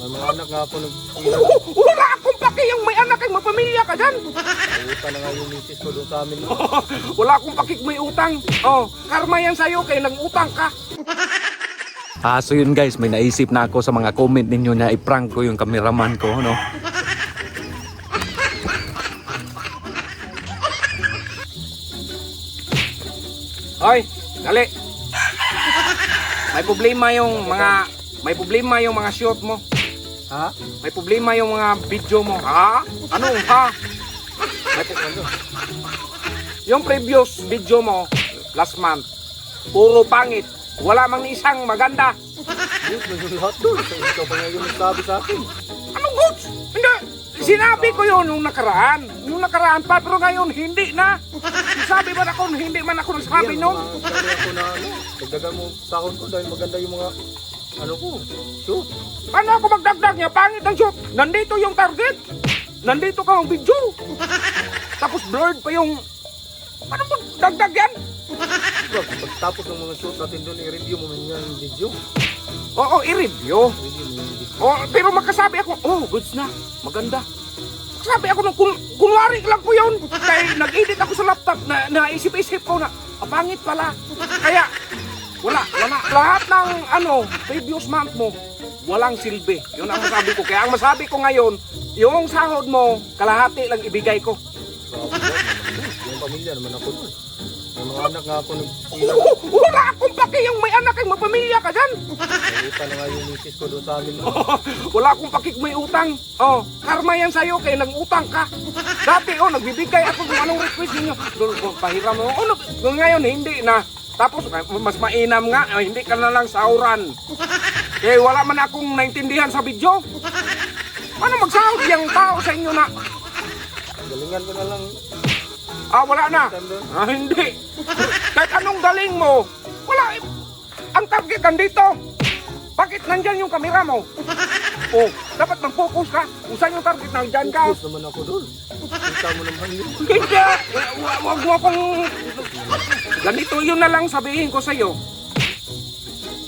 May mga anak nga ako Wala akong paki yung may anak ay mapamilya ka dyan. Utang na nga yung misis ko doon sa amin. Wala akong paki may utang. Oh, karma yan sa'yo kaya nag-utang ka. So yun guys, may naisip na ako sa mga comment ninyo na i-prank ko yung cameraman ko, no? Hoy, dali. May problema yung mga shoot mo. Ha? May problema yung mga video mo. Ha? Anong ha? Yung previous video mo, last month, puro pangit. Wala mang isang maganda. Diyos, may lahat doon. Ikaw pa nga yung nagsabi sa akin. Anong goods? Hindi. Sinabi ko yun nung nakaraan. Nung nakaraan pa, pero ngayon hindi na. Sabi ba ako, hindi man ako nagsabi nun? Sabi ako na dagdagan mo sahod ko dahil maganda yung mga ko, shoot. Paano ako magdagdag niya? Pangit ang shoot. Nandito yung target. Nandito ka ang video. Tapos blurred pa yung... Paano mo dagdag yan? Pagtapos ng mga shoot natin doon, i-review mo yung video. Oo, i-review. Review mo yung video. Oh, pero magkasabi ako, oh, goods na. Maganda. Sabi ako nung kunwari lang ko yun. Kaya nag-edit ako sa laptop na naisip-isip ko na, pangit pala. Kaya, wala. Lahat ng previous month mo, walang silbi. Yun ang masabi ko. Kaya ang masabi ko ngayon, yung sahod mo, kalahati lang ibigay ko. Yung pamilya naman ako doon. May mga anak nga ako Wala akong paki yung may anak ay mapamilya ka dyan. Utang na nga yung misis ko doon sa amin. Wala akong paki may utang. Oh, karma yan sa'yo kaya nag-utang ka. Dati, nagbibigay ako kung anong request ninyo. Doon, pahiram mo. Ngayon, hindi na. Tapos, mas mainam nga, hindi ka na lang sahuran. Kaya wala man akong naintindihan sa video. Paano magsahod yung tao sa inyo na? Galingan ko na lang. Wala na. Hindi. Kahit anong galing mo, wala. Ang target nandito. Bakit nandyan yung kamera mo? Oh, dapat mag-focus ka. Kung saan yung target, nandyan ka. Focus naman ako doon. Kita mo naman yun. Hindi. Huwag mo akong... Ganito yun na lang sabihin ko sa'yo.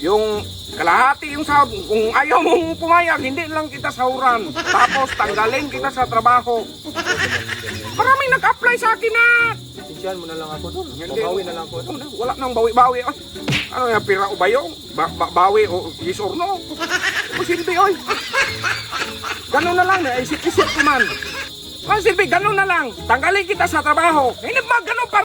Yung kalahati yung sahod, kung ayaw mong pumayag, hindi lang kita sahuran. Tapos tanggalin kita sa trabaho. Maraming nag-apply sa akin na... Sensyahan mo na lang ako doon. Babawi na lang ako doon. Wala nang bawi-bawi. Ay, ano yan, pira o bayo? Bawi o yes or no? Silbi, oy. Ganun na lang, isip-isip ko man. Silbi, ganun na lang. Tanggalin kita sa trabaho. Hindi ba ganun pa?